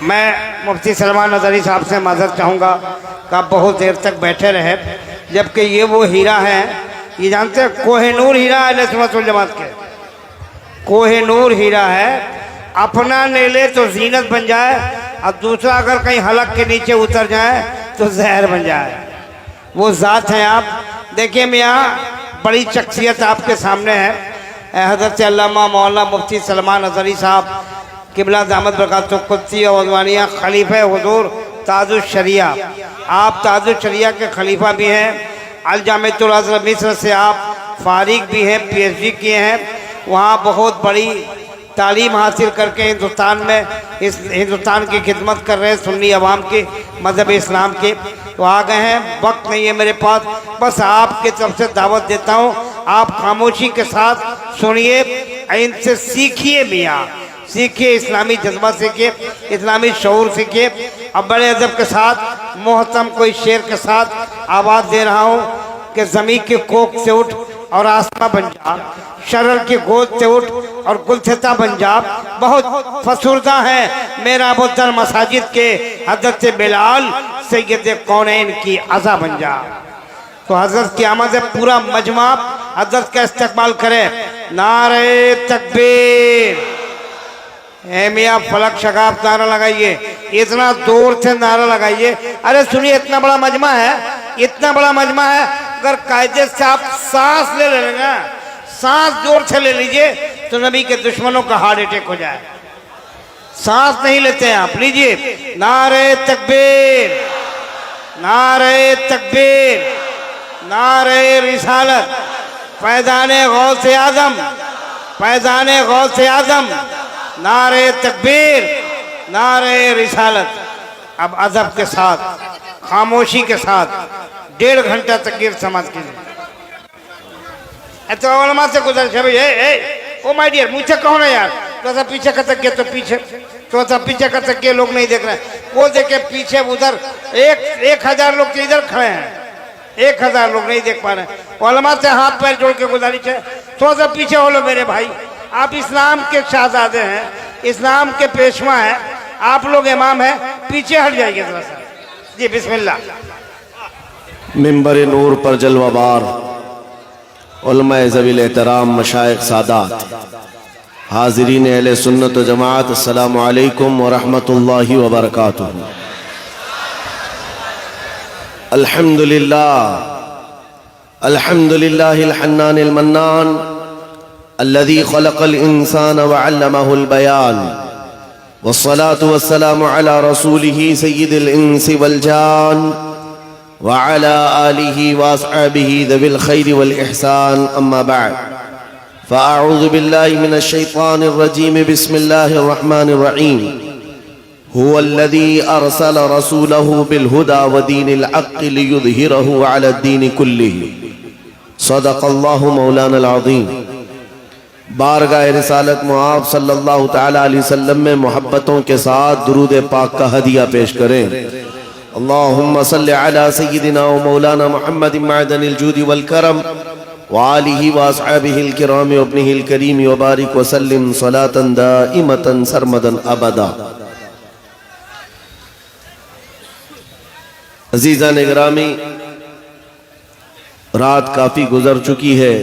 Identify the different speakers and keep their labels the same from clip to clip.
Speaker 1: मैं मुफ्ती सलमान नज़री साहब से माज़रत चाहूँगा कि आप बहुत देर तक बैठे रहे, जबकि ये वो हीरा है, ये जानते हैं कोहिनूर हीरा है अहले सुन्नत वल जमात के, कोहिनूर हीरा है। अपना ले ले तो जीनत बन जाए और दूसरा अगर कहीं हलक के नीचे उतर जाए तो जहर बन जाए। वो ज़ात हैं आप। देखिए मियाँ, बड़ी शख्सियत आपके सामने है। हज़रत अल्लामा मौलाना मुफ्ती सलमान नज़री साहब किबला दामद बरकातुहु कुद्सी व उज़वानिया खलीफा हुज़ूर ताजुश शरिया। आप ताजुश शरिया के खलीफा भी हैं। अल जामिअतुल अज़हर मिस्र से आप फारिग भी हैं, PhD किए हैं। वहाँ बहुत बड़ी तालीम हासिल करके हिंदुस्तान में हिंदुस्तान की खिदमत कर रहे हैं, सुन्नी अवाम की, मज़हब इस्लाम की। तो आ गए हैं, वक्त नहीं है मेरे पास, बस आपके तरफ से दावत देता हूँ, आप खामोशी के साथ सुनिए, इनसे सीखिए मियाँ, सीखिए, इस्लामी जज्बा सीखिए, इस्लामी शऊर सीखिए। अब बड़े अदब के साथ मोहतरम कोई शेर के साथ आवाज़ दे रहा हूँ कि ज़मीन के कोख से उठ और आसमां बन जा, शरर की गोद से उठ और गुलसिता बन जा। बहुत फसुर्दा है मेरा बुद्दर मसाजिद के हज़रत बिलाल सैयद कौनैन की अज़ा बन जा। तो हज़रत की आमद है, पूरा मजमा हज़रत का इस्तकबाल करे। नारे तकबीर। मियाँ फलक शगाफ नारा लगाइए, इतना जोर से नारा लगाइए। अरे सुनिए, इतना बड़ा मजमा है, इतना बड़ा मजमा है, अगर कायदे से आप सांस ले लेंगे, सांस जोर से ले लीजिए तो नबी के दुश्मनों का हार्ट अटैक हो जाए। सांस नहीं लेते हैं आप, लीजिए। नारे तकबीर, नारे तकबीर, नारे रिसालत, फैज़ाने गौसे आज़म, फैज़ाने गौसे आज़म, नारे तकबीर, नारे रिसालत। अब अदब के साथ, खामोशी के साथ 1.5 घंटा तकबीर समाप्त कीजिए। तो उलमा से गुजारिश है भाई, ओ माय डियर, मुझे कहो ना यार, थोड़ा सा पीछे का तक तो पीछे, थोड़ा सा पीछे का तक लोग नहीं देख रहे हैं, वो देखे पीछे उधर 1000 लोग तो इधर खड़े हैं, 1000 लोग नहीं देख पा रहे हैं। उलमा से हाथ पैर जोड़ के गुजारिश है, थोड़ा सा पीछे हो लो मेरे भाई। आप इस्लाम के शहजादे हैं, इस्लाम के पेशवा हैं, आप लोग इमाम हैं, पीछे हट जाइए थोड़ा सा। जी बिस्मिल्लाह।
Speaker 2: मिंबर नूर पर जलवाबार उलमाए ज़वील एहतराम मशाइख सादात, हाज़रीन अहले सुन्नत व जमात, अस्सलामु अलैकुम व रहमतुल्लाहि व बरकातुहू। अल्हम्दुलिल्लाह, अल्हम्दुलिल्लाहिल हन्नानिल मन्नान अल्लज़ी खलक़ल इंसान व अल्लमहुल बयान, वस्सलातु वस्सलामु अला रसूलिही सय्यिदिल इंसी वल जान व अला आलिही व अस्हाबिही ज़विल खैरि वल इहसान, अम्मा बअद, फ़अऊज़ु बिल्लाहि मिनश शैतानिर रजीम, बिस्मिल्लाहिर रहमानिर रहीम। हुवल्लज़ी अरसल रसूलहु बिल हुदा व दीनिल हक़्क़ि लियुज़हिरहु अला दीनि कुल्लिहि, सदक़ल्लाहु मौलानल अज़ीम। बारगाह रिसालत मुआब सल्लल्लाहु तआला अलैहि वसल्लम में मोहब्बतों के साथ दुरूद पाक का हदिया पेश करें। अल्लाहुम्मा सल्लि अला सय्यिदिना व मौलाना मुहम्मदिन मअदनिल जूदि वल करम व आलिहि व अस्हाबिहिल किराम व इब्निहिल करीम व बारिक व सल्लिम सलातन दाइमतन सरमदन अबदा। अज़ीज़ान गिरामी, रात काफ़ी गुजर चुकी है।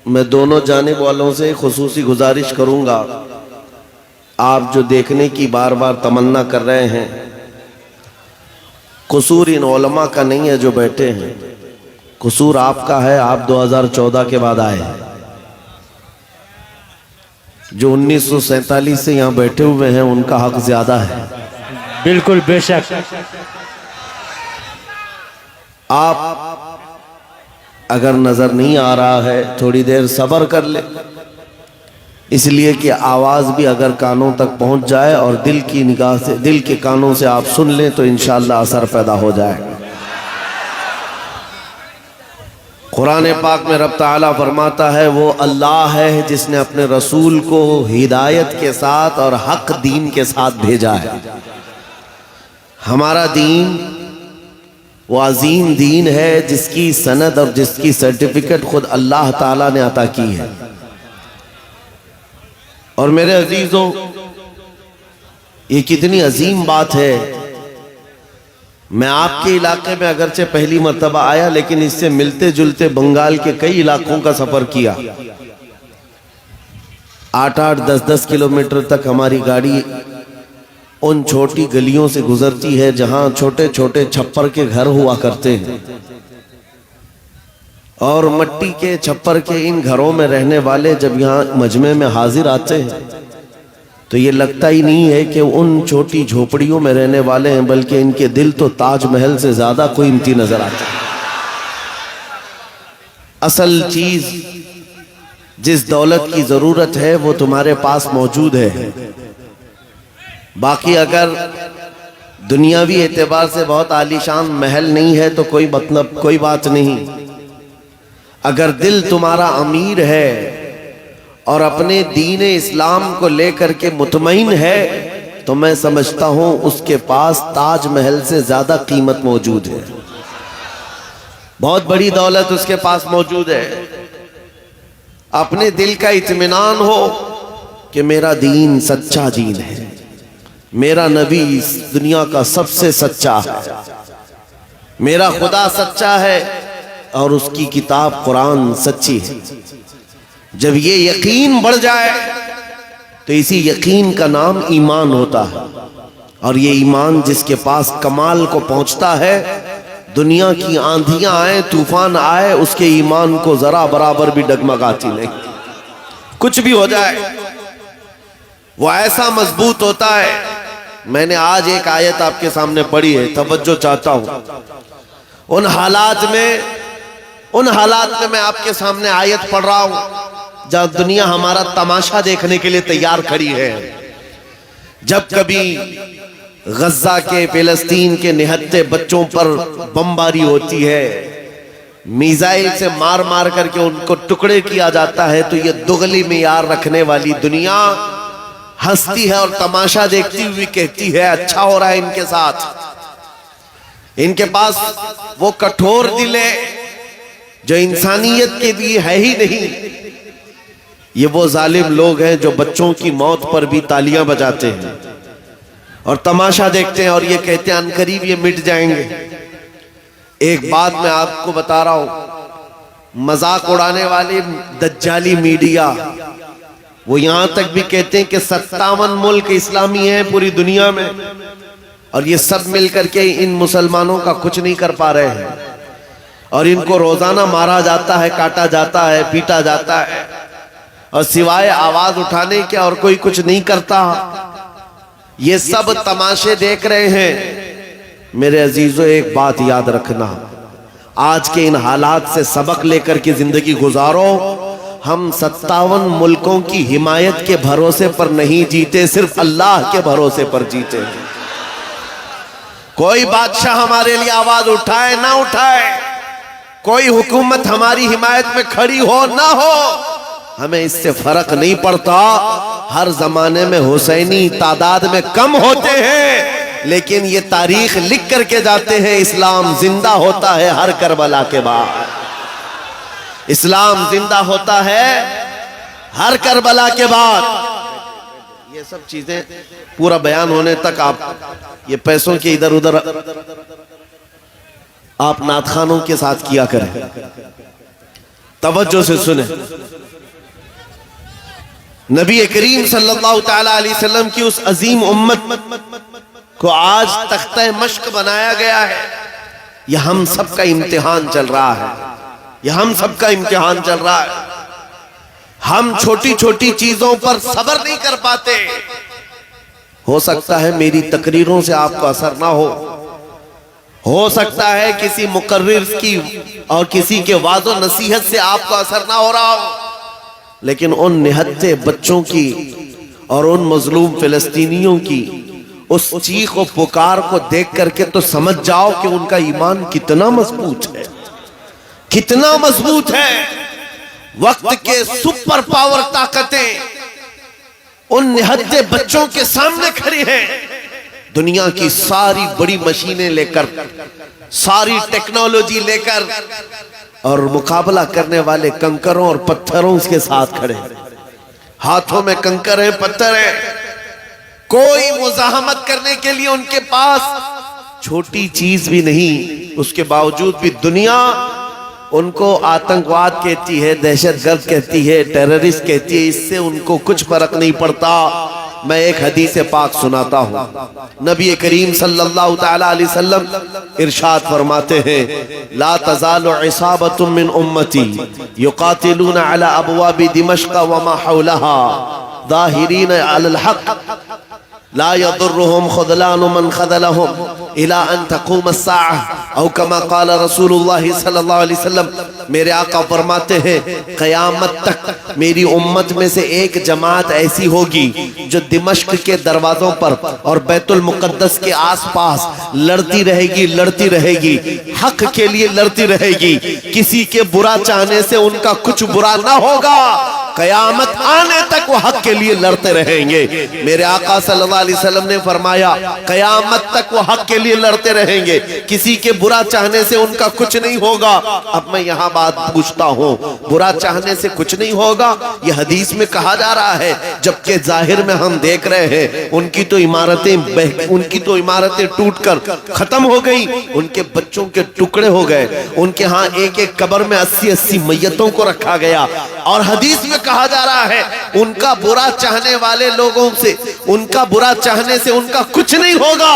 Speaker 2: मैं दोनों जानिब वालों से खुसूसी गुजारिश करूंगा, आप जो देखने की बार बार तमन्ना कर रहे हैं, कसूर इन उलमा का नहीं है जो बैठे हैं, कसूर आपका है। आप 2014 के बाद आए हैं, जो 1947 से यहाँ बैठे हुए हैं उनका हक ज्यादा है।
Speaker 3: बिल्कुल बेशक।
Speaker 2: आप अगर नजर नहीं आ रहा है, थोड़ी देर सब्र कर ले, इसलिए कि आवाज भी अगर कानों तक पहुंच जाए और दिल की निगाह से, दिल के कानों से आप सुन लें तो इंशाअल्लाह असर पैदा हो जाएगा। कुरान पाक में रब ताला फरमाता है, वो अल्लाह है जिसने अपने रसूल को हिदायत के साथ और हक दीन के साथ भेजा है। हमारा दीन वो अजीम दीन है जिसकी सनद और जिसकी सर्टिफिकेट खुद अल्लाह ताला ने अता की है। और मेरे अजीजों, ये कितनी अजीम बात है। मैं आपके इलाके में अगरचे पहली मर्तबा आया, लेकिन इससे मिलते जुलते बंगाल के कई इलाकों का सफर किया। 8-8, 10-10 किलोमीटर तक हमारी गाड़ी उन छोटी गलियों से गुजरती है जहां छोटे छोटे छप्पर के घर हुआ करते हैं, और मट्टी के छप्पर के इन घरों में रहने वाले जब यहाँ मजमे में हाजिर आते हैं तो ये लगता ही नहीं है कि उन छोटी झोपड़ियों में रहने वाले हैं, बल्कि इनके दिल तो ताजमहल से ज्यादा कीमती नजर आते हैं। असल चीज जिस दौलत की जरूरत है वो तुम्हारे पास मौजूद है। बाकी अगर दुनियावी एतबार से बहुत आलीशान महल नहीं है तो कोई मतलब, कोई बात नहीं। अगर दिल तुम्हारा अमीर है और अपने दीन इस्लाम को लेकर के मुतमईन है तो मैं समझता हूं उसके पास ताजमहल से ज्यादा कीमत मौजूद है। बहुत बड़ी दौलत उसके पास मौजूद है। अपने दिल का इत्मीनान हो कि मेरा दीन सच्चा दीन है, मेरा नबी इस दुनिया का सबसे सच्चा है, मेरा खुदा सच्चा है और उसकी किताब कुरान सच्ची है। जब ये यकीन बढ़ जाए तो इसी यकीन का नाम ईमान होता है, और ये ईमान जिसके पास कमाल को पहुंचता है, दुनिया की आंधियां आए, तूफान आए, उसके ईमान को जरा बराबर भी डगमगाती नहीं। कुछ भी हो जाए वो ऐसा मजबूत होता है। मैंने आज एक आयत आपके सामने पढ़ी है, तवज्जो चाहता हूं। उन हालात में मैं आपके सामने आयत पढ़ रहा हूं जहां दुनिया हमारा तमाशा देखने के लिए तैयार खड़ी है। जब कभी गज्जा के, फिलिस्तीन के निहत्ते बच्चों पर बमबारी होती है, मिसाइल से मार मार करके उनको टुकड़े किया जाता है, तो ये दुगली मियार रखने वाली दुनिया हंसती है और तमाशा देखती हुई कहती है अच्छा हो रहा है इनके साथ। इनके पास वो कठोर दिल है जो इंसानियत के लिए है ही नहीं। ये वो जालिम लोग हैं जो बच्चों की मौत पर भी तालियां बजाते हैं और तमाशा देखते हैं और ये कहते हैं अनकरीब ये मिट जाएंगे। एक बात मैं आपको बता रहा हूं, मजाक उड़ाने वाले दज्जाली मीडिया वो यहां तक भी कहते हैं कि 57 मुल्क इस्लामी हैं पूरी दुनिया में, और ये सब मिलकर के इन मुसलमानों का कुछ नहीं कर पा रहे हैं, और इनको रोजाना मारा जाता है, काटा जाता है, पीटा जाता है, और सिवाय आवाज उठाने के और कोई कुछ नहीं करता। ये सब तमाशे देख रहे हैं। मेरे अजीजों, एक बात याद रखना, आज के इन हालात से सबक लेकर के जिंदगी गुजारो। हम 57 मुल्कों की हिमायत के भरोसे पर नहीं जीते, सिर्फ अल्लाह के भरोसे पर जीते। कोई बादशाह हमारे लिए आवाज उठाए ना उठाए, कोई हुकूमत हमारी हिमायत में खड़ी हो ना हो, हमें इससे फर्क नहीं पड़ता। हर जमाने में हुसैनी तादाद में कम होते हैं, लेकिन ये तारीख लिख करके जाते हैं, इस्लाम जिंदा होता है हर करबला के बाद। इस्लाम जिंदा होता है हर करबला के बाद। ये सब चीजें पूरा बयान होने तक आप ये पैसों के इधर उधर आप नातखानों के साथ किया करें। तवज्जो से सुने, नबी करीम सल्लल्लाहु तआला अलैहि वसल्लम की उस अजीम उम्मत को आज तख्ते मश्क बनाया गया है। यह हम सबका इम्तिहान चल रहा है, यह हम सबका इम्तिहान चल रहा है। हम छोटी छोटी चीजों पर सब्र नहीं कर पाते। हो सकता है मेरी तकरीरों से आपको असर ना हो सकता है किसी मुकर्रिर की और किसी के वादो नसीहत से आपको असर ना हो रहा हो, लेकिन उन निहत्ते बच्चों की और उन मजलूम फिलिस्तीनियों की उस चीख और पुकार को देख करके तो समझ जाओ कि उनका ईमान कितना मजबूत है, कितना मजबूत है। वक्त के सुपर पावर ताकतें उन निहत्ते बच्चों के सामने खड़ी हैं। दुनिया की सारी बड़ी मशीनें लेकर, सारी टेक्नोलॉजी लेकर, और मुकाबला करने वाले कंकरों और पत्थरों के साथ खड़े। हाथों में कंकर है, पत्थर है, कोई मुजाहमत करने के लिए उनके पास छोटी चीज भी नहीं, उसके बावजूद भी दुनिया उनको आतंकवाद कहती है, दहशतगर्द कहती है, टेररिस्ट कहती है, इससे उनको कुछ फर्क नहीं पड़ता। मैं एक हदीस पाक सुनाता हूँ। नबी करीम सल्लल्लाहु तआला अलैहि वसल्लम इरशाद फरमाते हैं, ला तज़ालु इसाबतुम मिन उम्मती युकातिलूना अला अबवाबि दिमश्क व मा हौलहा ज़ाहिरीन अलल हक़ ला यदुर्रुहुम ख़ुज़लानु मन ख़ज़लहुम इला अन तक़ूम अस्साअह औ कमा क़ाल रसूलुल्लाह सल्लल्लाहु अलैहि वसल्लम। मेरे आका फरमाते हैं, क़यामत तक मेरी उम्मत में से एक जमात ऐसी होगी जो दिमश्क के दरवाजों पर और बैतुल मुक़द्दस के आसपास लड़ती रहेगी, हक के लिए लड़ती रहेगी। किसी के बुरा चाहने से उनका कुछ बुरा ना होगा, कयामत आने तक वो हक के लिए लड़ते रहेंगे। मेरे आका सल्लल्लाहु अलैहि वसल्लम ने फरमाया, कयामत तक वो हक के लिए लड़ते रहेंगे, किसी के बुरा चाहने से उनका कुछ नहीं होगा। अब मैं यहाँ बात पूछता हूँ, बुरा चाहने से कुछ नहीं होगा, ये हदीस में कहा जा रहा है, जबकि जाहिर में हम देख रहे हैं उनकी तो इमारतें टूटकर खत्म हो गई, उनके बच्चों के टुकड़े हो गए, उनके यहाँ एक एक कब्र में 80-80 मैयतों को रखा गया। और हदीस में कहा जा रहा है, उनका बुरा चाहने वाले लोगों से, उनका बुरा चाहने से उनका कुछ नहीं होगा।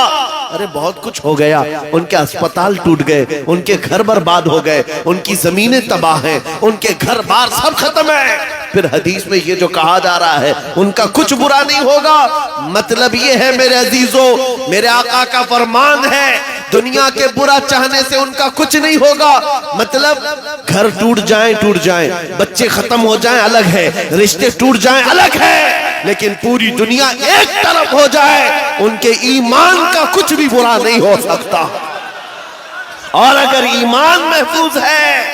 Speaker 2: अरे बहुत कुछ हो गया, उनके अस्पताल टूट गए, उनके घर बर्बाद हो गए, उनकी जमीनें तबाह हैं, उनके घर बार सब खत्म है। फिर हदीस में ये जो कहा जा रहा है, उनका कुछ बुरा नहीं होगा, मतलब ये है मेरे अजीजों, मेरे आका का फरमान है, दुनिया के बुरा चाहने से उनका कुछ नहीं होगा। मतलब घर टूट जाएं, बच्चे खत्म हो जाएं अलग है, रिश्ते टूट जाएं अलग है, लेकिन पूरी दुनिया एक तरफ हो जाए, उनके ईमान का कुछ भी बुरा नहीं हो सकता। और अगर ईमान महफूज है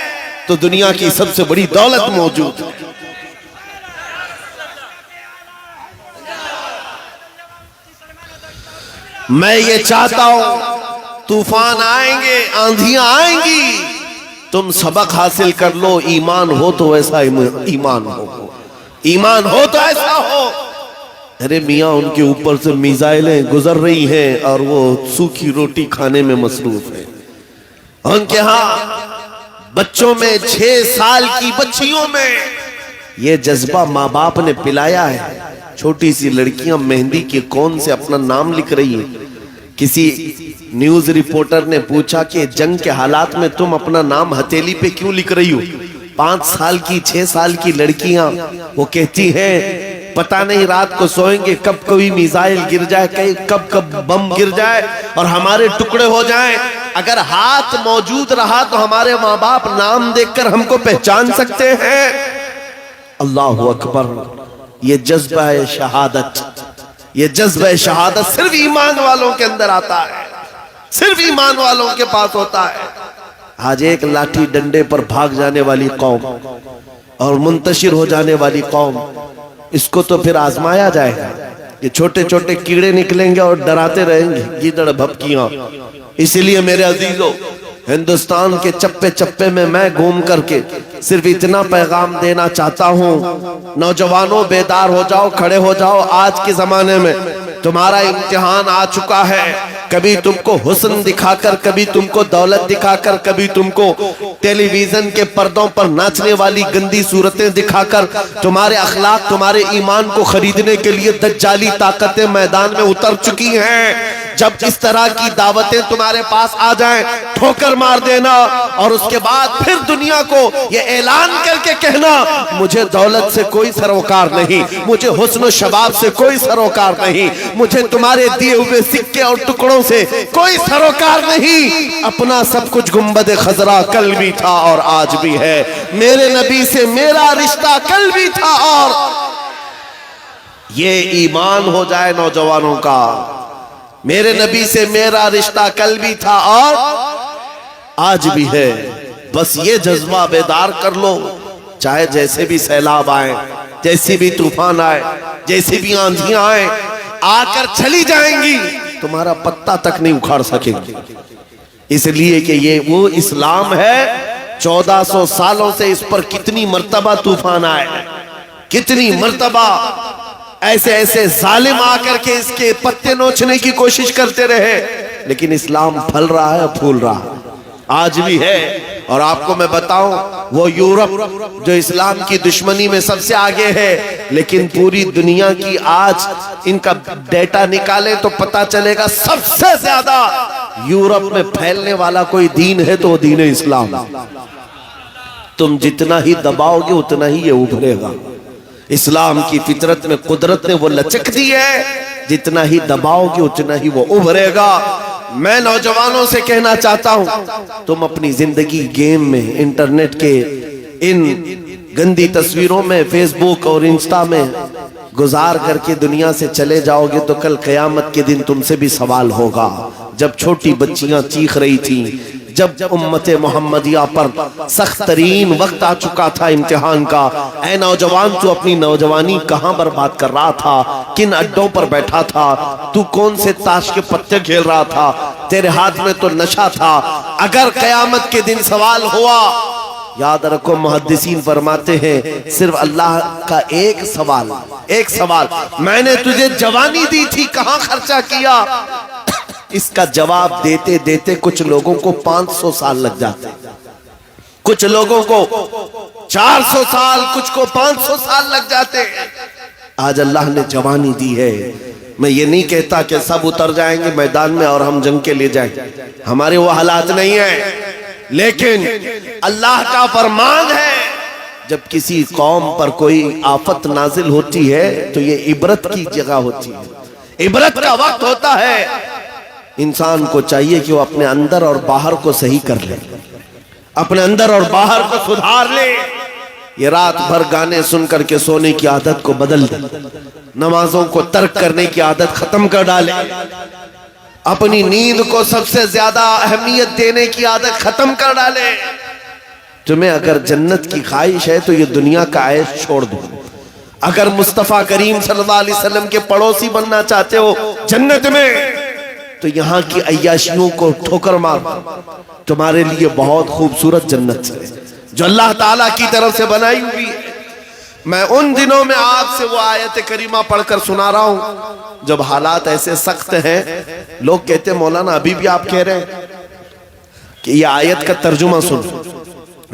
Speaker 2: तो दुनिया की सबसे बड़ी दौलत मौजूद है। मैं ये चाहता हूं, तूफान आएंगे, आंधियां आएंगी, तुम सबक हासिल कर लो, ईमान हो तो ऐसा ईमान हो तो ऐसा हो। अरे मियाँ, उनके ऊपर से मिसाइलें गुजर रही हैं और वो सूखी रोटी खाने में मसरूफ है। उनके यहाँ बच्चों में 6 साल की बच्चियों में ये जज्बा माँ बाप ने पिलाया है। छोटी सी लड़कियां मेहंदी के कौन से अपना नाम लिख रही है। किसी न्यूज रिपोर्टर ने पूछा कि जंग के हालात में तुम अपना नाम हथेली पे क्यों लिख रही हो। 5 साल की 6 साल की लड़कियां वो कहती हैं, पता नहीं रात को सोएंगे कब कोई मिसाइल गिर जाए, कब बम गिर जाए और हमारे टुकड़े हो जाएं। अगर हाथ मौजूद रहा तो हमारे माँ बाप नाम देखकर हमको पहचान सकते हैं। अल्लाहु अकबर। ये जज्बा है शहादत, ये जज्बा है शहादत सिर्फ ईमान वालों के अंदर आता है, सिर्फ ईमान वालों के पास होता है। आज एक लाठी डंडे पर भाग जाने वाली कौम और मुंतशिर हो जाने वाली कौम, इसको तो फिर आजमाया जाएगा। ये छोटे छोटे कीड़े निकलेंगे और डराते रहेंगे, गीदड़ भपकियां। इसलिए मेरे अजीजों, हिंदुस्तान के चप्पे चप्पे में मैं घूम करके सिर्फ इतना पैगाम देना चाहता हूँ, नौजवानों बेदार हो जाओ, खड़े हो जाओ। आज के जमाने में तुम्हारा इम्तिहान आ चुका है। कभी तुमको हुस्न दिखाकर, कभी तुमको दौलत दिखाकर, कभी तुमको टेलीविजन के पर्दों पर नाचने वाली गंदी सूरतें दिखाकर तुम्हारे अखलाक, तुम्हारे ईमान को खरीदने के लिए दज्जाली ताकतें मैदान में उतर चुकी हैं। जब इस तरह की दावतें तुम्हारे पास आ जाएं, ठोकर मार देना और उसके बाद फिर दुनिया को ये ऐलान करके कहना, मुझे दौलत से कोई सरोकार नहीं, मुझे हुस्न शबाब से कोई सरोकार नहीं, मुझे तुम्हारे दिए हुए सिक्के और टुकड़ों से कोई सरोकार नहीं। अपना सब कुछ गुंबद खजरा कल भी था और आज भी है। मेरे नबी से मेरा रिश्ता कल भी था और ये ईमान हो जाए नौजवानों का। मेरे नबी से मेरा रिश्ता कल भी था और आज भी है। बस ये जज्बा बेदार कर लो, चाहे जैसे भी सैलाब आए, जैसी भी तूफान आए, जैसी भी आंधियां आए, आकर चली जाएंगी, तुम्हारा पत्ता तक नहीं उखाड़ सकेंगे। इसलिए कि ये वो इस्लाम है, 1400 सालों से इस पर कितनी मर्तबा तूफान आए, कितनी मर्तबा ऐसे ऐसे जालिम आकर के इसके पत्ते नोचने की कोशिश करते रहे, लेकिन इस्लाम फल रहा है, फूल रहा है, आज भी है। और आपको मैं बताऊं, वो यूरोप जो इस्लाम की दुश्मनी में सबसे आगे है, लेकिन पूरी दुनिया की आज इनका डेटा निकाले तो पता चलेगा सबसे ज्यादा यूरोप में फैलने वाला कोई दीन है तो वो दीन है इस्लाम। तुम जितना ही दबाओगे उतना ही ये उभरेगा। इस्लाम की फितरत में कुदरत ने वो लचक दी है, जितना ही दबाओगे उतना ही वो उभरेगा। मैं नौजवानों से कहना चाहता हूं, तुम अपनी जिंदगी गेम में, इंटरनेट के इन गंदी तस्वीरों में, फेसबुक और इंस्टा में गुजार करके दुनिया से चले जाओगे तो कल क़यामत के दिन तुमसे भी सवाल होगा। जब छोटी बच्चियां चीख रही थी, जब उम्मत मोहम्मदिया पर सख्त तरीन वक्त आ चुका था इम्तिहान का, ऐ नौजवान तू अपनी नौजवानी कहां बर्बाद कर रहा था, किन अड्डों पर बैठा था, तू कौन से ताश के पत्ते खेल रहा था, तेरे हाथ में तो नशा था। अगर क़यामत के दिन सवाल हुआ, याद रखो मुहद्दिसीन फरमाते हैं सिर्फ अल्लाह का एक सवाल, मैंने तुझे जवानी दी थी, कहां खर्चा किया, इसका जवाब देते देते कुछ लोगों को 500 साल लग जाते, कुछ लोगों को 400 साल, कुछ को 500 साल लग जाते। आज अल्लाह ने जवानी दी है। मैं ये नहीं कहता कि सब उतर जाएंगे मैदान में और हम जंग के लिए जाएंगे, हमारे वो हालात नहीं है, लेकिन अल्लाह का फरमान है जब किसी कौम पर कोई आफत नाजिल होती है तो ये इबरत की जगह होती है, इबरत का वक्त होता है। इंसान को चाहिए कि वो अपने अंदर और बाहर को सही कर ले, अपने अंदर और बाहर को सुधार ले। ये रात भर गाने सुन करके सोने की आदत को बदल दे, नमाजों को तर्क करने की आदत खत्म कर डाले, अपनी नींद को सबसे ज्यादा अहमियत देने की आदत खत्म कर डाले। तुम्हें अगर जन्नत की ख्वाहिश है तो ये दुनिया का ऐश छोड़ दो। अगर मुस्तफा करीम सल्लल्लाहु अलैहि वसल्लम के पड़ोसी बनना चाहते हो जन्नत में, तो यहाँ की अय्याशियों को ठोकर मार, तुम्हारे लिए बहुत खूबसूरत जन्नत है जो अल्लाह ताला की तरफ से बनाई हुई है। मैं उन दिनों में आपसे वो आयत करीमा पढ़कर सुना रहा हूं जब हालात ऐसे सख्त हैं, लोग कहते मौलाना अभी भी आप कह रहे हैं कि ये आयत का तर्जुमा सुन।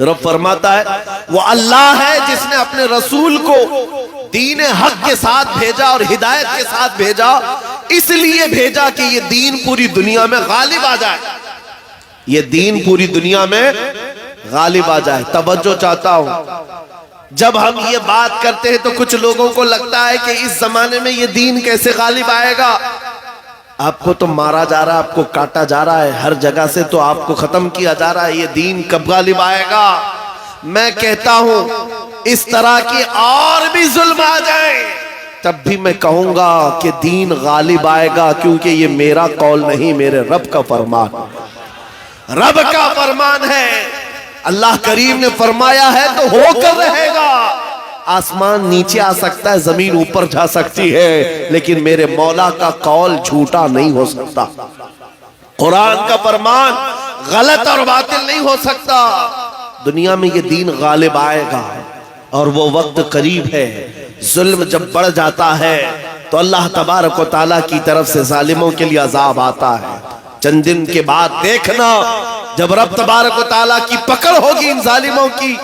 Speaker 2: रब फरमाता है वो अल्लाह है जिसने अपने रसूल को दीन हक के साथ भेजा और हिदायत के साथ भेजा, इसलिए भेजा कि ये दीन पूरी दुनिया में गालिब आ जाए, ये दीन पूरी दुनिया में गालिब आ जाए। तवज्जो चाहता हूं, जब हम ये बात करते हैं तो कुछ लोगों को लगता है कि इस जमाने में ये दीन कैसे गालिब आएगा। आपको तो मारा जा रहा है, आपको काटा जा रहा है, हर जगह से तो आपको खत्म किया जा रहा है, ये दीन कब गालिब आएगा। मैं कहता हूं इस तरह की और भी जुल्म आ जाए तब भी मैं कहूंगा कि दीन गालिब आएगा, क्योंकि ये मेरा कौल नहीं, मेरे रब का फरमान, रब का फरमान है। अल्लाह करीम ने फरमाया है तो होकर रहेगा। आसमान नीचे आ सकता है, जमीन ऊपर जा सकती है, लेकिन मेरे मौला का कौल झूठा नहीं हो सकता। कुरान का फरमान गलत और बातिल नहीं हो सकता। दुनिया में ये दीन गालिब आएगा और वो वक्त करीब है। जुल्म जब बढ़ जाता है तो अल्लाह तबारक व तआला की तरफ से जालिमों के लिए अजाब आता है। चंद दिन के बाद देखना जब रब तबारक व तआला की पकड़ होगी इन जालिमों की,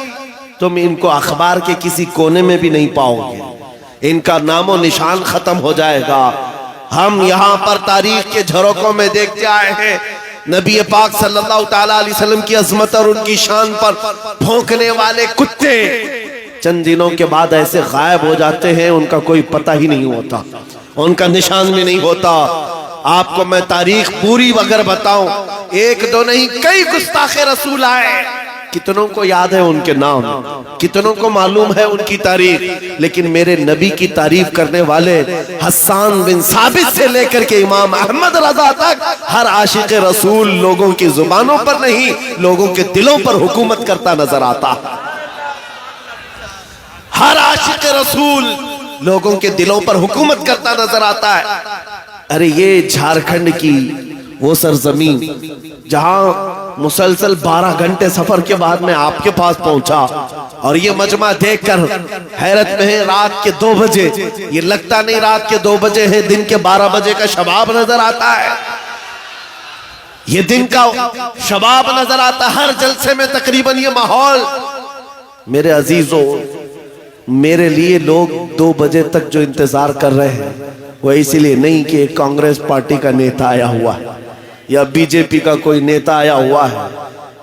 Speaker 2: तुम इनको अखबार के किसी कोने में भी नहीं पाओगे, इनका नामो निशान खत्म हो जाएगा। हम यहाँ पर तारीख के झरोकों में देखते आए हैं नबी पाक सल्लल्लाहु ताला अलैहि वसल्लम की अजमत और उनकी शान पर भौंकने वाले कुत्ते चंद दिनों के बाद ऐसे गायब हो जाते हैं, उनका कोई पता ही नहीं होता, उनका निशान भी नहीं होता। आपको मैं तारीख पूरी अगर बताऊं, एक दो नहीं कई गुस्ताखे रसूल आए, कितनों को याद है उनके नाम, कितनों को मालूम है उनकी तारीफ, लेकिन मेरे नबी की तारीफ करने वाले हस्सान बिन साबित से लेकर के इमाम अहमद रजा तक हर आशिक रसूल लोगों की जुबानों पर नहीं, लोगों के दिलों पर हुकूमत करता नजर आता। हर आशिक रसूल लोगों के दिलों पर हुकूमत करता नजर आता है। अरे ये झारखंड की वो सरजमीन जहां मुसलसल 12 घंटे सफर के बाद मैं आपके पास पहुंचा और ये मजमा देखकर हैरत में है। रात के 2 बजे, ये लगता नहीं रात के 2 बजे है, दिन के 12 बजे का शबाब नजर आता है। ये दिन का शबाब नजर आता है हर जलसे में तकरीबन ये माहौल। मेरे अजीजों, मेरे लिए लोग 2 बजे तक जो इंतजार कर रहे हैं वो इसीलिए नहीं कि कांग्रेस पार्टी का नेता आया हुआ है या बीजेपी का कोई नेता आया हुआ है।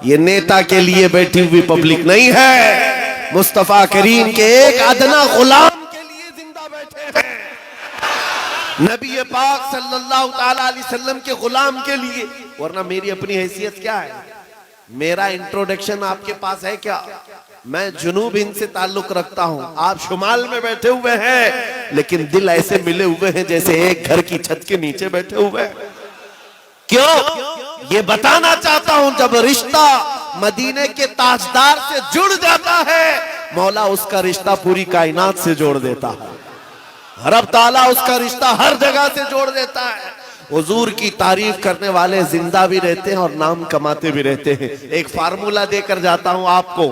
Speaker 2: ये नेता के लिए बैठी हुई पब्लिक नहीं है, मुस्तफा करीम के एक अदना गुलाम के लिए जिंदा बैठे हैं, नबी पाक सल्लल्लाहु ताला अलैहि वसल्लम के गुलाम के लिए। वरना मेरी अपनी हैसियत क्या है? मेरा इंट्रोडक्शन आपके पास है क्या? मैं जुनूब हिंद से ताल्लुक रखता हूं, आप शुमाल में बैठे हुए हैं, लेकिन दिल ऐसे मिले हुए हैं जैसे एक घर की छत के नीचे बैठे हुए हैं। क्यों? ये बताना चाहता हूं, जब रिश्ता मदीने के ताजदार से जुड़ जाता है, मौला उसका रिश्ता पूरी कायनात से जोड़ देता है। रब ताला उसका रिश्ता हर जगह से जोड़ देता है। हुजूर की तारीफ करने वाले जिंदा भी रहते हैं और नाम कमाते भी रहते हैं। एक फार्मूला देकर जाता हूं आपको,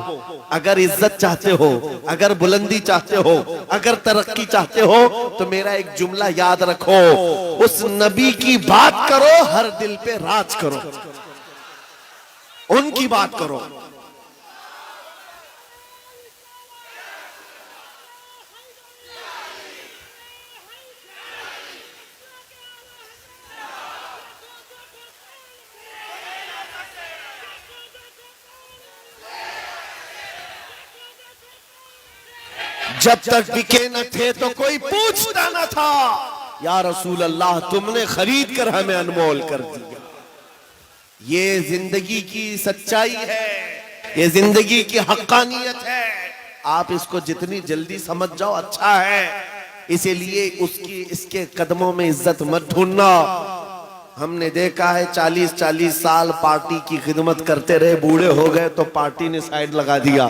Speaker 2: अगर इज्जत चाहते हो, अगर बुलंदी चाहते हो, अगर तरक्की चाहते हो, तो मेरा एक जुमला याद रखो, उस नबी की बात करो, हर दिल पे राज करो, उनकी बात करो। जब तक बिके न थे तो कोई पूछता न था, या रसूल अल्लाह तुमने खरीद कर हमें अनमोल कर दिया। ये जिंदगी की सच्चाई है, ये जिंदगी की हक्कानियत है। आप इसको जितनी जल्दी समझ जाओ अच्छा है। इसीलिए उसकी इसके कदमों में इज्जत मत ढूंढना। हमने देखा है 40-40 साल पार्टी की खिदमत करते रहे, बूढ़े हो गए तो पार्टी ने साइड लगा दिया।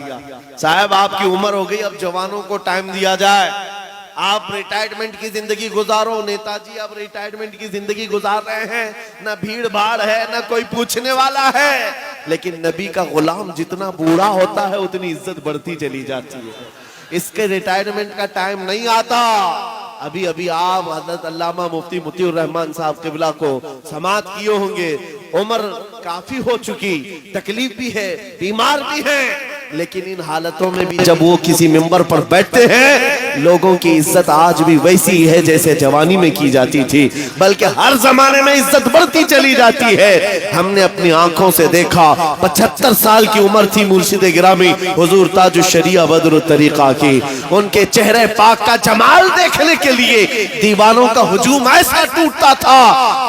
Speaker 2: साहब आपकी उम्र हो गई, अब जवानों को टाइम दिया जाए। आप रिटायरमेंट की जिंदगी गुजारो। नेताजी अब रिटायरमेंट की जिंदगी गुजार रहे हैं, ना भीड़ भाड़ है, ना कोई पूछने वाला है। लेकिन नबी का गुलाम जितना बूढ़ा होता है उतनी इज्जत बढ़ती चली जाती है। इसके रिटायरमेंट का टाइम नहीं आता। अभी अभी आप हजरत अल्लामा मुफ्ती मुतीउर रहमान साहब किबला को समात किए होंगे। उम्र काफी हो चुकी, तकलीफ भी है, बीमार भी है, लेकिन इन हालतों में भी जब वो किसी मिंबर पर बैठते हैं, लोगों की इज्जत आज भी वैसी है जैसे जवानी में की जाती थी, बल्कि हर जमाने में इज्जत बढ़ती चली जाती है। हमने अपनी आंखों से देखा, 75 साल की उम्र थी मुर्शिद गिरामी हुजूर ताजुश शरिया बदरुल तरीका की। उनके चेहरे पाक का जमाल देखने के लिए दीवानों का हुजूम ऐसा टूटता था।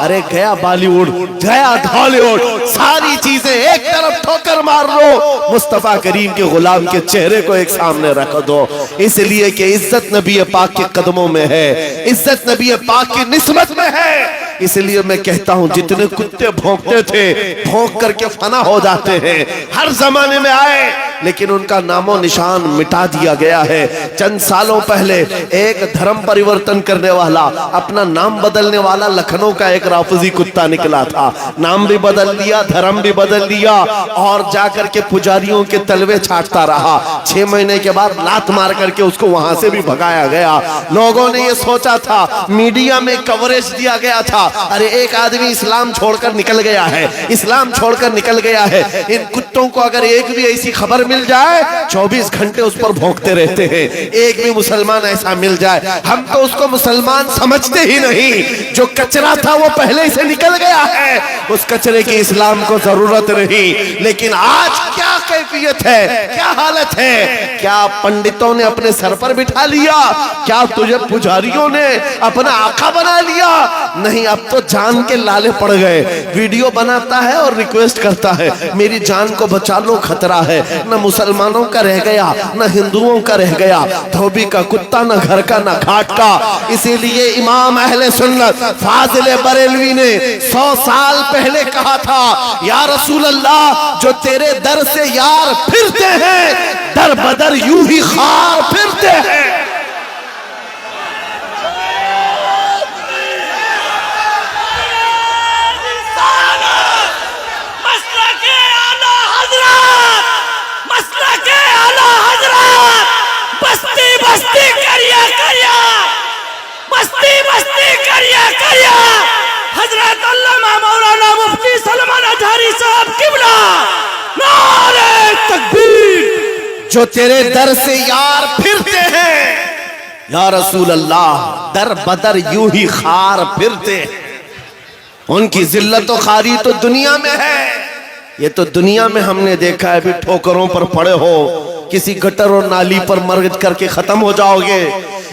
Speaker 2: अरे गया बॉलीवुड, गया हॉलीवुड, सारी चीजें एक तरफ ठोकर मार लो, मुस्तफा करीम के गुलाम के चेहरे को एक सामने रख दो। इसलिए कि इज्जत नबी पाक के कदमों में है, इज्जत नबी पाक की निस्बत में है। इसलिए मैं कहता हूं, जितने कुत्ते भौंकते थे भौंक करके फना हो जाते हैं, हर जमाने में आए, लेकिन उनका नामो निशान मिटा दिया गया है। चंद सालों पहले एक धर्म परिवर्तन करने वाला, अपना नाम बदलने वाला लखनऊ का एक राफजी कुत्ता निकला था। नाम भी बदल दिया, धर्म भी बदल दिया और जाकर के पुजारियों के तलवे छाटता रहा। 6 महीने के बाद लात मार करके उसको वहां से भी भगाया गया। लोगों ने ये सोचा था, मीडिया में कवरेज दिया गया था, अरे एक आदमी इस्लाम छोड़कर निकल गया है, इस्लाम छोड़कर निकल गया है। इन कुत्तों को अगर एक भी ऐसी खबर मिल जाए 24 घंटे उस पर भौंकते रहते हैं। एक भी मुसलमान ऐसा मिल जाए, हम तो उसको मुसलमान समझते ही नहीं। जो कचरा था वो पहले से निकल गया है, उस कचरे की इस्लाम को जरूरत नहीं। लेकिन आज क्या कैफियत है, क्या हालत है? क्या पंडितों ने अपने सर पर बिठा लिया? क्या तुझे पुजारियों ने अपना आका बना लिया? नहीं, अब तो जान के लाले पड़ गए। वीडियो बनाता है और रिक्वेस्ट करता है, मेरी जान को बचा लो, खतरा है। न मुसलमानों का रह गया, न हिंदुओं का रह गया, धोबी का कुत्ता, न घर का न घाट का। इसीलिए इमाम अहले सुन्नत फाजिल बरेलवी ने 100 साल पहले कहा था, या रसूल अल्लाह, जो तेरे दर से यार फिरते हैं, दर बदर यूं ही खार फिरते हैं।
Speaker 4: मसला के
Speaker 2: जो तेरे दर से यार फिरते हैं, या रसूल अल्लाह दर बदर यूं ही खार फिरते हैं। उनकी जिल्लत और खारी तो दुनिया में है, ये तो दुनिया में हमने देखा है। अभी ठोकरों पर पड़े हो, किसी गटर और नाली पर मर करके खत्म हो जाओगे।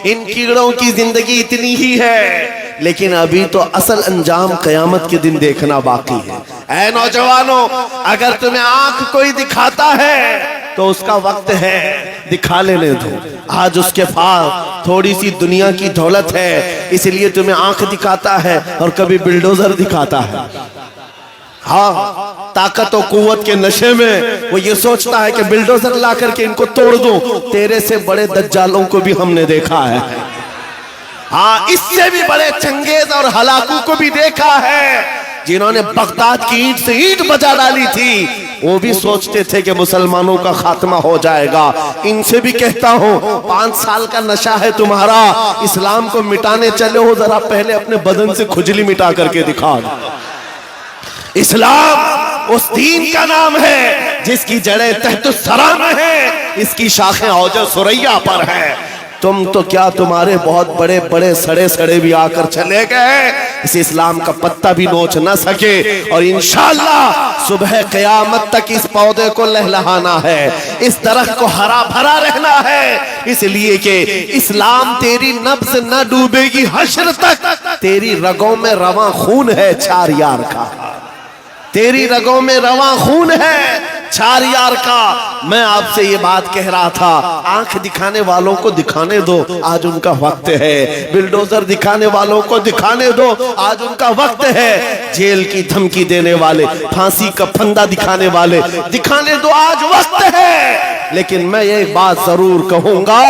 Speaker 2: इन कीड़ों की जिंदगी इतनी ही है, लेकिन अभी तो असल अंजाम कयामत के दिन देखना बाकी है। ऐ नौजवानों, अगर तुम्हें आंख कोई दिखाता है तो उसका वक्त है, दिखा लेने दो। आज उसके पास थोड़ी सी दुनिया की दौलत है, इसलिए तुम्हें आंख दिखाता है और कभी बिल्डोजर दिखाता है। हाँ, ताकत और कुव्वत के नशे में वो ये सोचता है कि बिल्डोजर ला करके इनको तोड़ दूं। तेरे से बड़े दज्जालों को भी हमने देखा है। हाँ, इससे भी बड़े चंगेज और हलाकू को भी देखा है, जिन्होंने बगदाद की ईंट से ईंट बजा डाली थी। वो भी सोचते थे कि मुसलमानों का खात्मा हो जाएगा। इनसे भी कहता हूँ, 5 साल का नशा है तुम्हारा, इस्लाम को मिटाने चले हो, जरा पहले अपने बदन से खुजली मिटा करके दिखा। इस्लाम उस दीन का नाम है जिसकी जड़ें तहतुस्सरा में है, इसकी शाखें औजा सुरैया पर है। तुम तो क्या, तुम्हारे बहुत बड़े बड़े सड़े सड़े भी आकर चले गए, इस इस्लाम का पत्ता भी नोच न सके। और इंशाअल्लाह सुबह क़यामत तक इस पौधे को लहलहाना है, इस दरख्त को हरा भरा रहना है, इसलिए कि इस्लाम तेरी नब्ज न डूबेगी हश्र तक। तेरी रगों में रवां खून है चार यार का, तेरी रगों में रवां खून है चार यार का। मैं आपसे ये बात कह रहा था, आंख दिखाने वालों को दिखाने दो, आज उनका वक्त है। बिल्डोजर दिखाने वालों को दिखाने दो, आज उनका वक्त है। जेल की धमकी देने वाले, फांसी का फंदा दिखाने वाले, दिखाने दो, आज वक्त है। लेकिन मैं ये बात जरूर कहूंगा,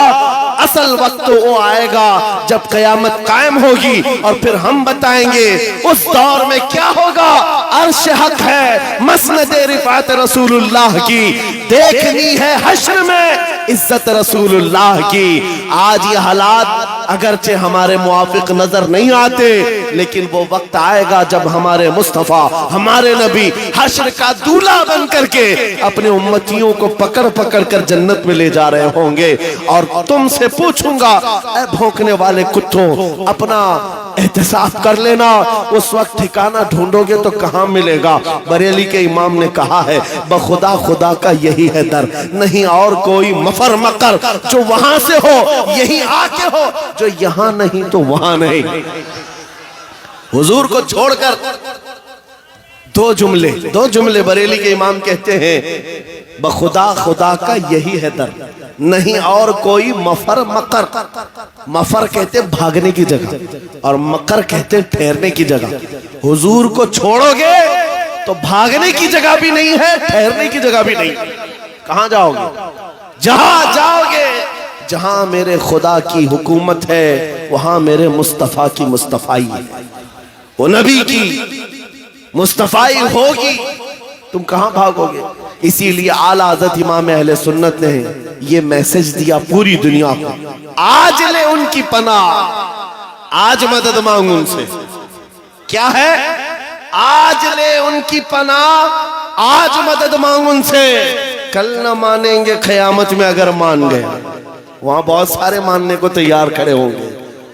Speaker 2: असल वक्त वो आएगा जब कयामत कायम होगी, और फिर हम बताएंगे उस दौर में क्या होगा। अर्श हक है, मसनद रिफात रसूलुल्लाह की, देखनी है हश्र में इज्जत रसूलुल्लाह की। आज ये हालात अगरचे हमारे मुआफिक नजर नहीं आते, लेकिन वो वक्त आएगा जब हमारे मुस्तफा, हमारे नबी हश्र का दूल्हा बन करके अपने उम्मतियों को पकड़ पकड़ कर जन्नत में ले जा रहे होंगे। और तुमसे पूछूंगा, ऐ भौंकने वाले कुत्तों, अपना एहतिसाब कर लेना, उस वक्त ठिकाना ढूंढोगे तो कहां मिलेगा। बरेली के इमाम ने कहा है, बखुदा खुदा का यही है दर, नहीं और कोई मफर मकर, जो वहां से हो यही आके हो, जो यहां नहीं तो वहां नहीं। हुजूर को छोड़कर दो जुमले बरेली के इमाम कहते हैं, बखुदा खुदा का यही है दर, नहीं और कोई मफर मकर। मफर कहते भागने की जगह और मकर कहते ठहरने की जगह। हुजूर को छोड़ोगे तो भागने की जगह भी नहीं है, ठहरने की जगह भी नहीं। कहां जाओगे? जहां जाओगे जहां मेरे खुदा की हुकूमत है, वहां मेरे मुस्तफा की मुस्तफाई है, वो नबी की मुस्तफाई होगी। तुम कहां भागोगे? इसीलिए आला हज़रत इमाम अहले सुन्नत ने ये मैसेज दिया पूरी दुनिया को, आज ले उनकी पनाह, आज मदद मांगू उनसे। क्या है? आज ले उनकी पनाह, आज मदद मांगू उनसे। कल न मानेंगे क़यामत में अगर मान गए। वहां बहुत सारे मानने को तैयार खड़े होंगे,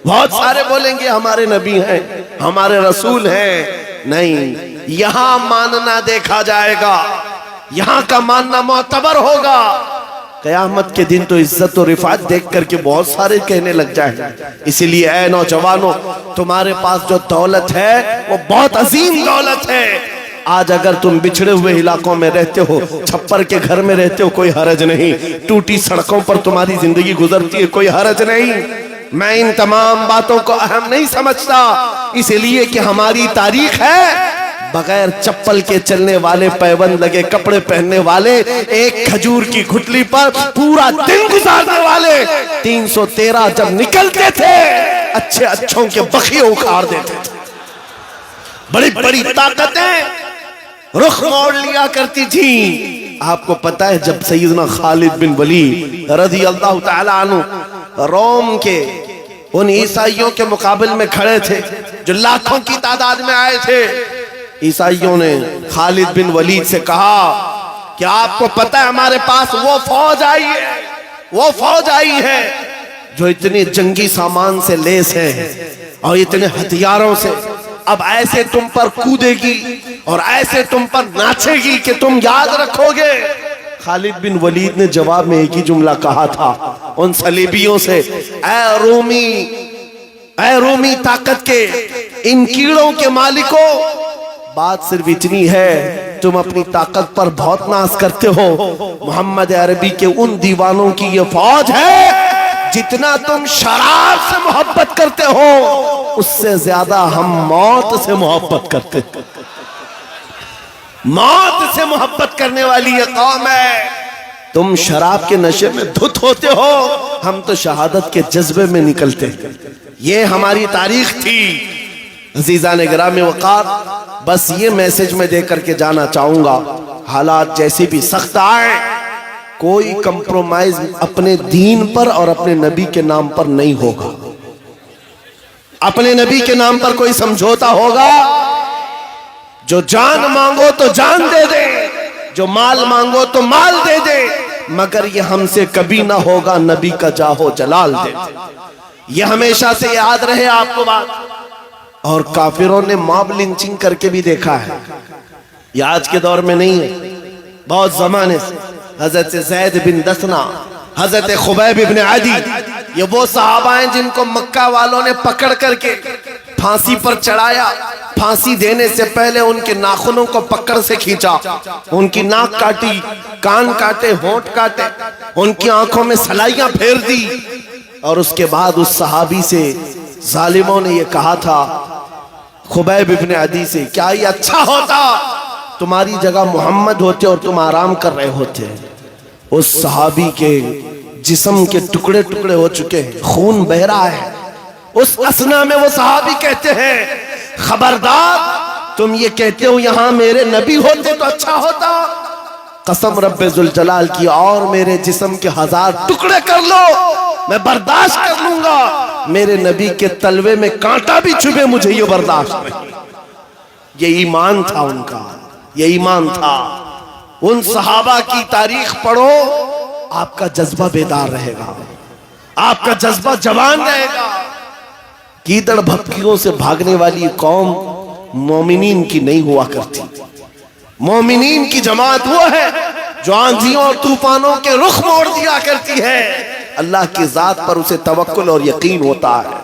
Speaker 2: बहुत सारे बोलेंगे हमारे नबी हैं, हमारे रसूल हैं। नहीं, यहां मानना देखा जाएगा, यहां का मानना मोतबर होगा। कयामत के दिन तो इज्जत और रिफात देख करके बहुत सारे कहने लग जाएंगे। इसीलिए ऐ नौजवानों, तुम्हारे पास जो दौलत है वो बहुत अजीम दौलत है। आज अगर तुम बिछड़े हुए इलाकों में रहते हो, छप्पर के घर में रहते हो, कोई हरज नहीं। टूटी सड़कों पर तुम्हारी जिंदगी गुजरती है, कोई हरज नहीं। मैं इन तमाम बातों को अहम नहीं समझता, इसलिए कि हमारी तारीख है बगैर चप्पल के चलने वाले, पैबंद लगे कपड़े पहनने वाले, एक खजूर की घुटली पर पूरा दिन गुजारने वाले। 313 जब निकलते थे, अच्छे अच्छों के बखिए उखाड़ देते थे। बड़ी बड़ी ताकतें रुख मोड़ लिया करती थी। आपको पता है, जब सैयदना खालिद बिन वलीद रज़ी अल्लाह तआला अन्हु रोम के उन ईसाइयों के मुकाबले में खड़े थे जो लाखों की तादाद में आए थे, ईसाइयों ने खालिद बिन वलीद से कहा क्या आपको पता है हमारे पास वो फौज आई है, वो फौज आई है जो इतने जंगी सामान से लेस है और इतने हथियारों से अब ऐसे तुम पर कूदेगी और ऐसे तुम पर नाचेगी कि तुम याद रखोगे। खालिद बिन वलीद ने जवाब में एक ही जुमला कहा था उन सलीबियों से, ऐ रोमी ताकत के इन कीड़ों के मालिकों, बात सिर्फ इतनी है तुम अपनी ताकत पर बहुत नाज करते हो। मोहम्मद अरबी के उन दीवानों की ये फौज है, जितना तुम शराब से मोहब्बत करते हो उससे ज्यादा हम मौत से मोहब्बत करते हैं। मौत से मोहब्बत करने वाली ये कौम है। तुम शराब के नशे में धुत होते हो, हम तो शहादत के जज्बे में निकलते हैं। ये हमारी तारीख थी। अजीज़ान गिरामी वक़ार, बस ये मैसेज मैं दे करके जाना चाहूंगा, हालात जैसे भी सख्त आए, कोई कंप्रोमाइज अपने दीन पर और अपने नबी के नाम पर नहीं होगा। अपने नबी के नाम पर कोई समझौता होगा, जो जान मांगो तो जान दे दे, जो माल मांगो तो माल दे दे, मगर ये हमसे कभी ना होगा नबी का जाहो जलाल दे। ये हमेशा से याद रहे आपको बात। और काफिरों ने मॉब लिंचिंग करके भी देखा है, ये आज के दौर में नहीं है, बहुत जमाने से। हजरत ज़ैद बिन दसना, हजरत खुबैब इब्न अदी, ये वो सहाबा हैं जिनको मक्का वालों ने पकड़ करके फांसी पर चढ़ाया। फांसी देने से पहले उनके नाखूनों को पकड़ से खींचा, उनकी नाक काटी, कान काटे, होंठ काटे, उनकी आंखों में सलाइयां फेर दी। और उसके बाद उस सहाबी से जालिमों ने ये कहा था, खुबैब इब्न अदी से, क्या ये अच्छा होता तुम्हारी जगह मोहम्मद होते और तुम आराम कर रहे होते। उस सहाबी के जिस्म के टुकड़े टुकड़े हो चुके हैं, खून बह रहा है। उस असना में वो सहाबी कहते हैं, खबरदार तुम ये कहते हो यहाँ मेरे नबी होते तो अच्छा होता, कसम रब्बे जुल जलाल की, और मेरे जिस्म के 1000 टुकड़े कर लो, मैं बर्दाश्त कर लूंगा। मेरे नबी के तलवे में कांटा भी चुभे, मुझे ये बर्दाश्त नहीं। ये ईमान था उनका, ये ईमान था। उन सहाबा की तारीख पढ़ो, आपका जज्बा बेदार रहेगा, आपका जज्बा जवान रहेगा। कीदड़ भक्तियों से भागने वाली कौम मोमिनीन की नहीं हुआ करती। मोमिनीन की जमात वो है जो आंधियों और तूफानों के रुख मोड़ दिया करती है। अल्लाह की जात पर उसे तवक्कुल और यकीन होता है।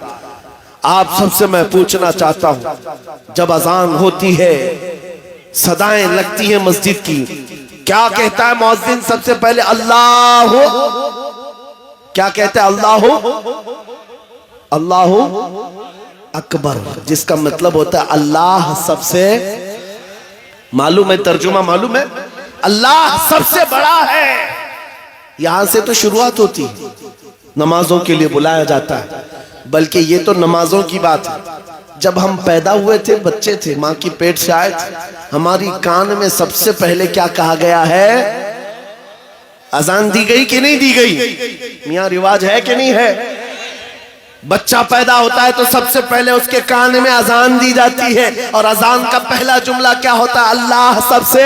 Speaker 2: आप सबसे मैं पूछना चाहता हूं, जब अजान होती है, सदाएं लगती हैं मस्जिद की, क्या कहता है मुअज्जिन सबसे पहले? अल्लाह। क्या कहता है? अल्लाह अकबर, जिसका मतलब होता है अल्लाह सबसे, मालूम है तर्जुमा मालूम है? अल्लाह सबसे बड़ा है। यहां से तो शुरुआत होती है, नमाजों के लिए बुलाया जाता है। बल्कि ये तो नमाजों की बात है। जब हम पैदा हुए थे, बच्चे थे, माँ की पेट से आए थे, हमारी कान में सबसे पहले क्या कहा गया है? अजान दी गई कि नहीं दी गई? मियाँ रिवाज है कि नहीं है? बच्चा पैदा होता है तो सबसे पहले उसके कान में अजान दी जाती है, और अजान का पहला जुमला क्या होता है? अल्लाह सबसे।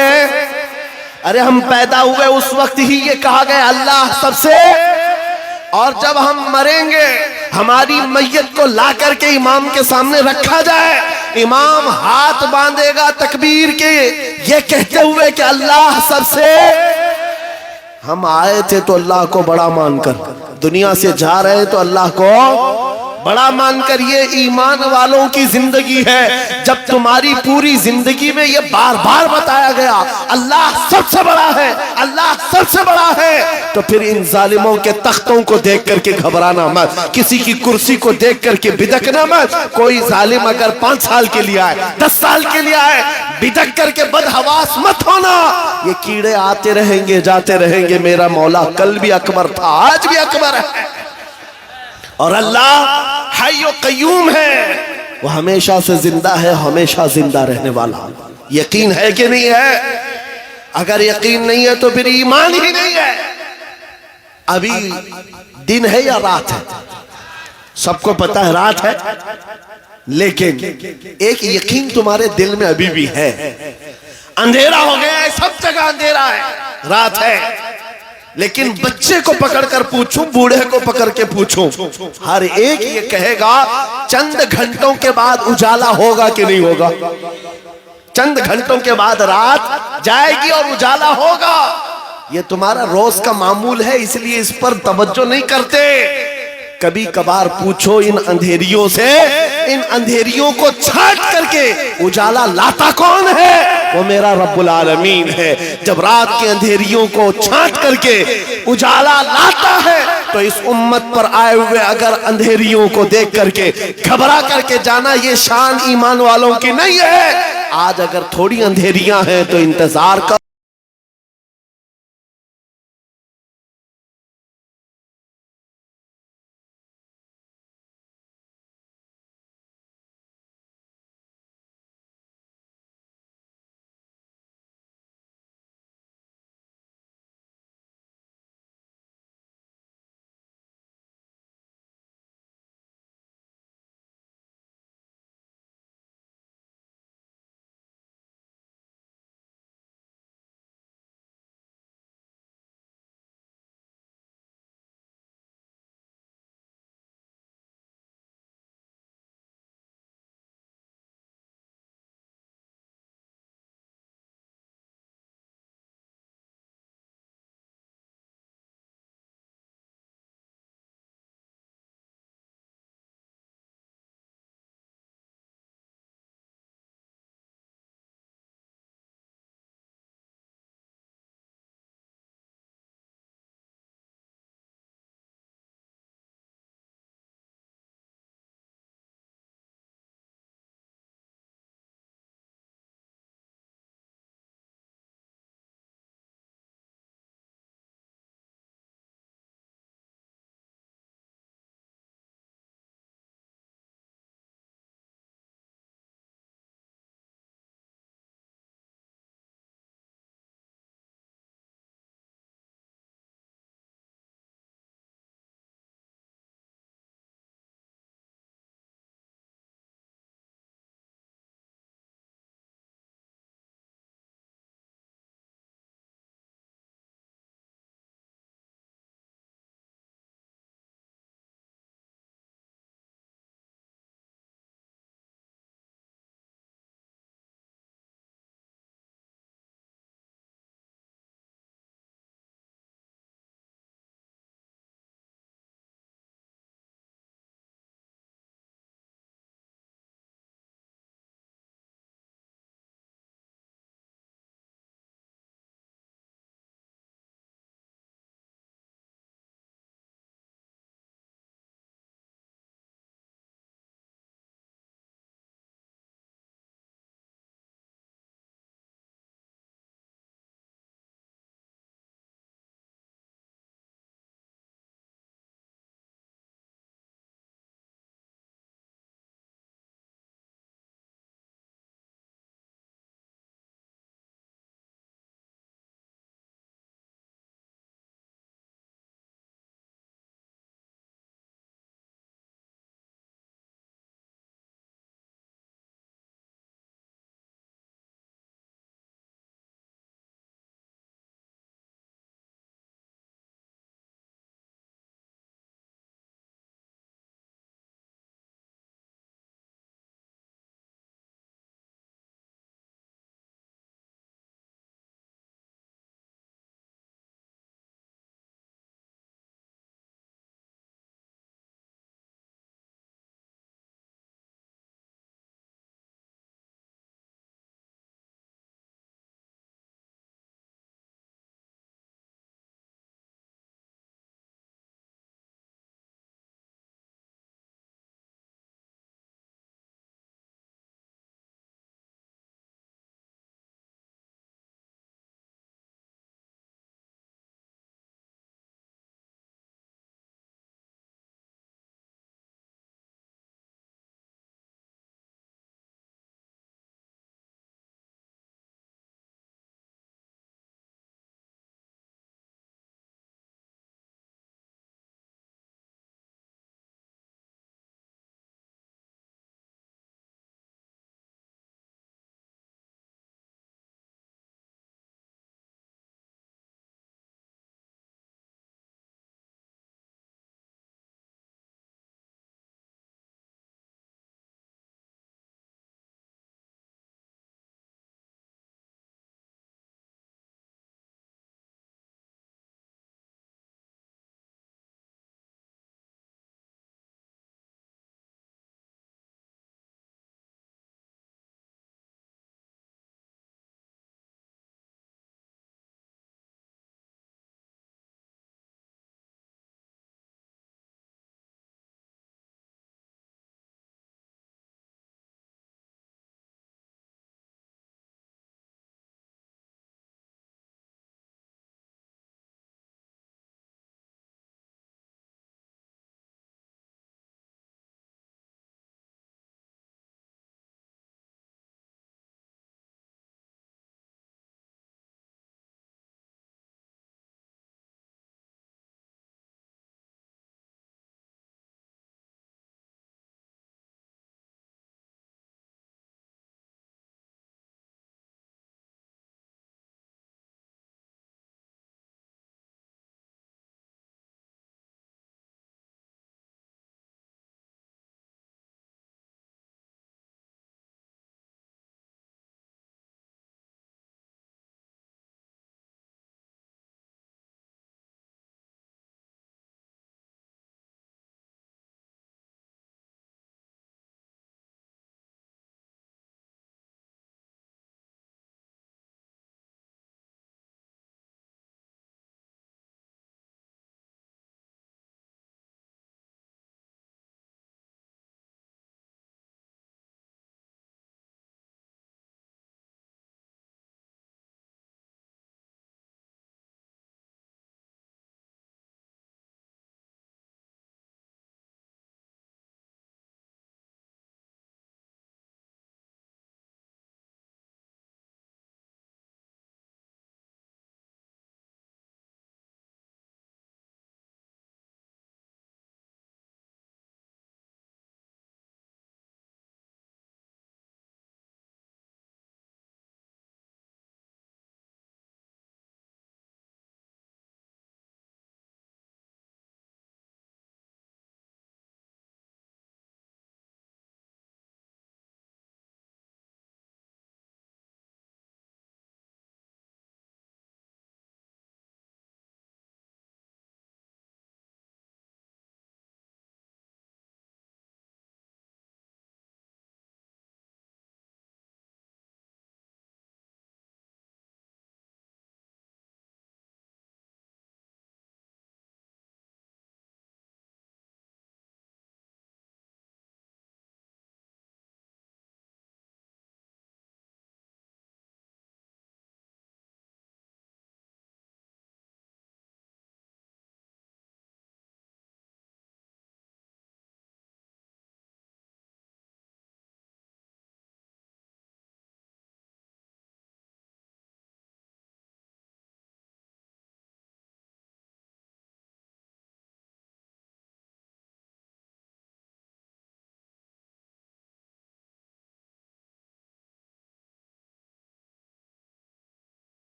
Speaker 2: अरे हम पैदा हुए उस वक्त ही ये कहा गया अल्लाह सबसे। और जब हम मरेंगे, हमारी मैयत को ला करके इमाम के सामने रखा जाए, इमाम हाथ बांधेगा तकबीर के, ये कहते हुए कि अल्लाह सबसे। हम आए थे तो अल्लाह को बड़ा मानकर, दुनिया से जा रहे तो अल्लाह को बड़ा मानकर। ये ईमान वालों की जिंदगी है। जब तुम्हारी पूरी जिंदगी में ये बार बार बताया गया अल्लाह सबसे बड़ा है, अल्लाह सबसे बड़ा है, तो फिर इन जालिमों के तख्तों को देख करके घबराना मत, किसी की कुर्सी को देख करके बिदकना मत। कोई जालिम अगर 5 साल के लिए आए, 10 साल के लिए आए, बिदक करके बदहवास मत होना। ये कीड़े आते रहेंगे, जाते रहेंगे। मेरा मौला कल भी अकबर था, आज भी अकबर है, और अल्लाह हय्यो कय्यूम है, वो हमेशा से जिंदा है, हमेशा जिंदा रहने वाला। यकीन है कि नहीं है? अगर यकीन नहीं है तो फिर ईमान ही नहीं है। अभी दिन है या रात है? सबको पता है रात है, लेकिन एक यकीन तुम्हारे दिल में अभी भी है। अंधेरा हो गया है, सब जगह अंधेरा है। रात है, लेकिन बच्चे को पकड़कर पूछूं, बूढ़े को पकड़ के पूछूं, हर एक ये कहेगा चंद घंटों के बाद उजाला होगा कि नहीं होगा। चंद घंटों के बाद रात जाएगी और उजाला होगा। ये तुम्हारा रोज का मामूल है, इसलिए इस पर तवज्जो नहीं करते। कभी कभार पूछो इन अंधेरियों से, इन अंधेरियों को छाट करके उजाला लाता कौन है? वो मेरा रब्बुल आलमीन है। जब रात के अंधेरियों को छाट करके उजाला लाता है तो इस उम्मत पर आए हुए अगर अंधेरियों को देख करके घबरा करके जाना, ये शान ईमान वालों की नहीं है। आज अगर थोड़ी अंधेरियां हैं तो इंतजार कर।